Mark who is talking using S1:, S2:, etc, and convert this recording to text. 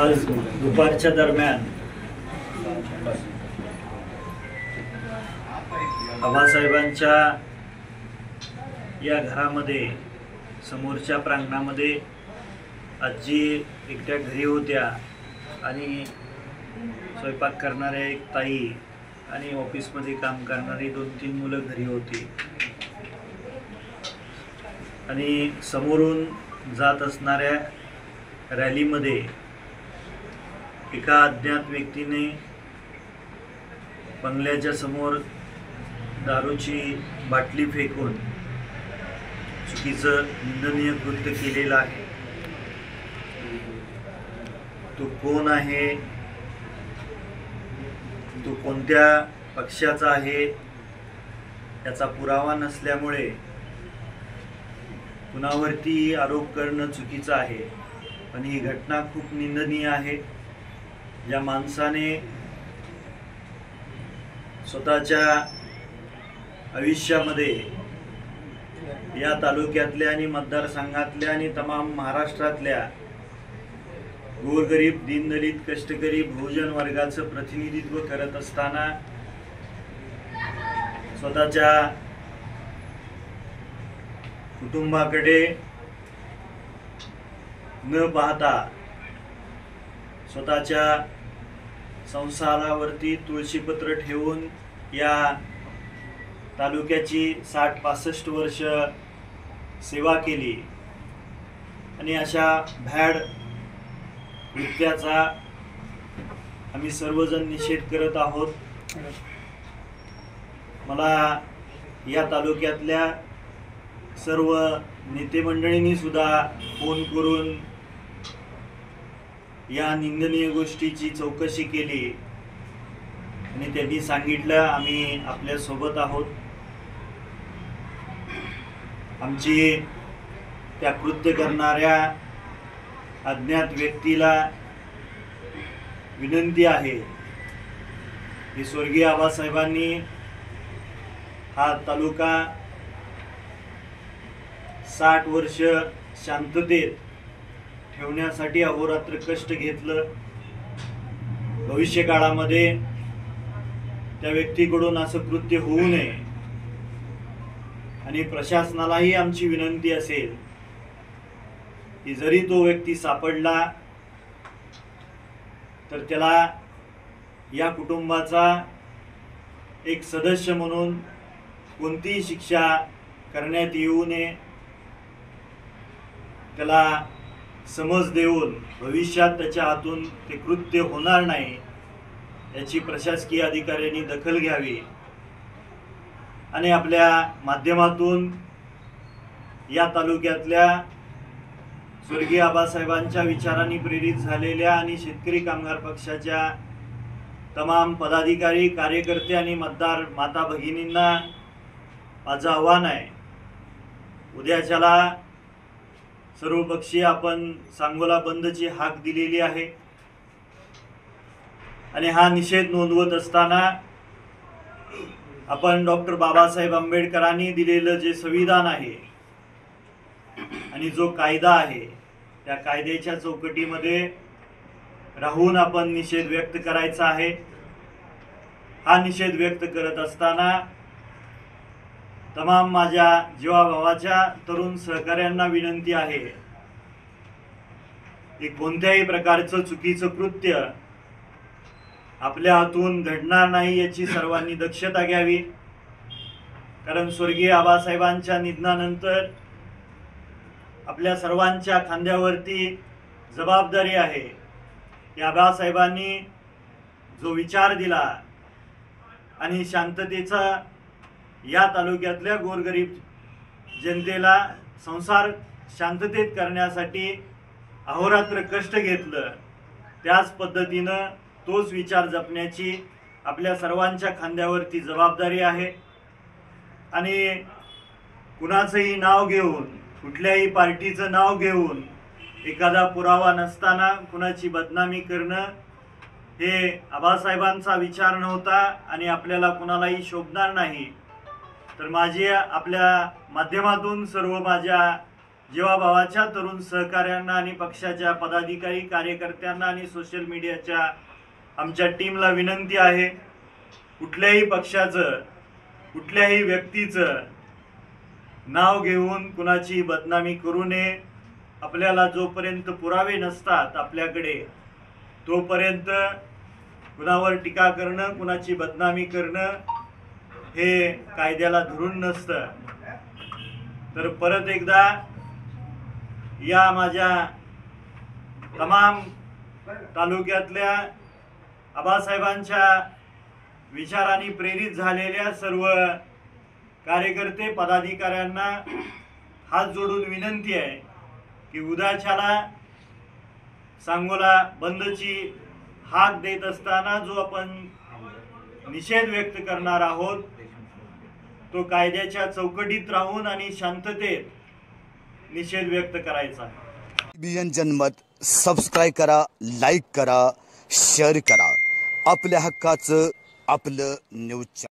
S1: आज दुपारच्या दरम्यान आबासाहेबांच्या या घरामध्ये समोरच्या प्रांगणामध्ये आजी एकट्या घरी होत्या आणि स्वयंपाक करणाऱ्या एक ताई आणि ऑफिसमध्ये काम करणारी 2-3 मुलं घरी होती आणि समोरून जात असणाऱ्या रॅलीमध्ये एका अज्ञात व्यक्तीने बंगल्याच्या समोर दारूची बाटली फेकून चुकीचं निंदनीय कृत्य केलेलं आहे। तो कोण आहे, तो कोणत्या पक्षाचा आहे याचा पुरावा नसल्यामुळे कुणावरती आरोप करणं चुकीचं आहे। पण ही घटना खूप निंदनीय आहे। ज्या माणसाने स्वतःच्या आयुष्यामध्ये या तालुक्यातल्या आणि मतदारसंघातल्या आणि तमाम महाराष्ट्रातल्या गोरगरीब, दीनदलित, कष्टकरी बहुजन वर्गाचं प्रतिनिधित्व करत असताना स्वतःच्या कुटुंबाकडे न पाहता स्वतःच्या संसारावरती तुळशीपत्र ठेवून या तालुक्याची 60-65 वर्ष सेवा केली आणि अशा भ्याड कृत्याचा आम्ही सर्वजण निषेध करत आहोत। मला या तालुक्यातल्या सर्व नेते मंडळींनी सुद्धा फोन करून या निंदनीय गोष्टीची चौकशी केली आणि त्यांनी सांगितलं आम्ही आपल्या सोबत आहोत। आमची त्या कृत्य करणाऱ्या अज्ञात व्यक्तीला विनंती आहे की स्वर्गीय आबासाहेबांनी हा तालुका 60 वर्ष शांततेत ठेवण्यासाठी अहोरात्र कष्ट घेतलं। भविष्य काळामध्ये त्या व्यक्तीकडून असं कृत्य होऊ नये आणि प्रशासनालाही आमची विनंती असेल की जरी तो व्यक्ती सापडला तर त्याला या कुटुंबाचा एक सदस्य म्हणून कोणतीही शिक्षा करण्यात येऊ नये। त्याला समज देऊन भविष्यात त्याच्या हातून ते कृत्य होणार नाही याची प्रशासकीय अधिकाऱ्यांनी दखल घ्यावी आणि आपल्या माध्यमातून या तालुक्यातल्या स्वर्गीय आबासाहेबांच्या विचारांनी प्रेरित झालेल्या आणि शेतकरी कामगार पक्षाच्या तमाम पदाधिकारी, कार्यकर्ते आणि मतदार माता भगिनींना माझं आव्हान आहे, उद्याच्याला सर्वपक्षीय आपण सांगोला बंदची हाक दिलेली आहे आणि हा निषेध नोंदवत असताना आपण डॉक्टर बाबासाहेब आंबेडकरांनी दिलेलं जे संविधान आहे आणि जो कायदा आहे त्या कायद्याच्या चौकटीमध्ये राहून आपण निषेध व्यक्त करायचा आहे। हा निषेध व्यक्त करत असताना तमाम माझ्या जीवाभावाच्या तरुण सहकाऱ्यांना विनंती आहे की कोणत्याही प्रकारचं चुकीचं कृत्य आपल्या हातून घडणार नाही याची सर्वांनी दक्षता घ्यावी। कारण स्वर्गीय आबासाहेबांच्या निधनानंतर आपल्या सर्वांच्या खांद्यावरती जबाबदारी आहे की आबासाहेबांनी जो विचार दिला आणि शांततेचा या तालुक्यातल्या गोरगरीब जनतेला संसार शांततेत करण्यासाठी अहोरात्र कष्ट घेतलं, त्याच पद्धतीनं तोच विचार जपण्याची आपल्या सर्वांच्या खांद्यावरती जबाबदारी आहे आणि कुणाचंही नाव घेऊन, कुठल्याही पार्टीचं नाव घेऊन एखादा पुरावा नसताना कुणाची बदनामी करणं हे आबासाहेबांचा विचार नव्हता आणि आपल्याला कुणालाही शोभणार नाही। तर माझी आपल्या माध्यमातून सर्व माझ्या जीवाभावाच्या तरुण सहकाऱ्यांना आणि पक्षाच्या पदाधिकारी कार्यकर्त्यांना आणि सोशल मीडियाच्या आमच्या टीमला विनंती आहे, कुठल्याही पक्षाचं कुठल्याही व्यक्तीचं नाव घेऊन कुणाची बदनामी करू नये। आपल्याला जोपर्यंत पुरावे नसतात आपल्याकडे तोपर्यंत कुणावर टीका करणं, कुणाची बदनामी करणं हे कायद्याला धरून नसतं। तर परत एकदा या माझ्या तमाम तालुक्यातल्या आबासाहेबांच्या विचारांनी प्रेरित झालेल्या सर्व कार्यकर्ते पदाधिकाऱ्यांना हात जोडून विनंती आहे की उद्याच्याला सांगोला बंदची हाक देत असताना जो आपण निषेध व्यक्त करणार आहोत तो कायद्याच्या चौकटीत राहून आणि शांततेत निषेध व्यक्त करायचा।
S2: बीएन जनमत सबस्क्राइब करा, लाईक करा, शेअर करा। आपल्या हक्काचं आपलं न्यूज।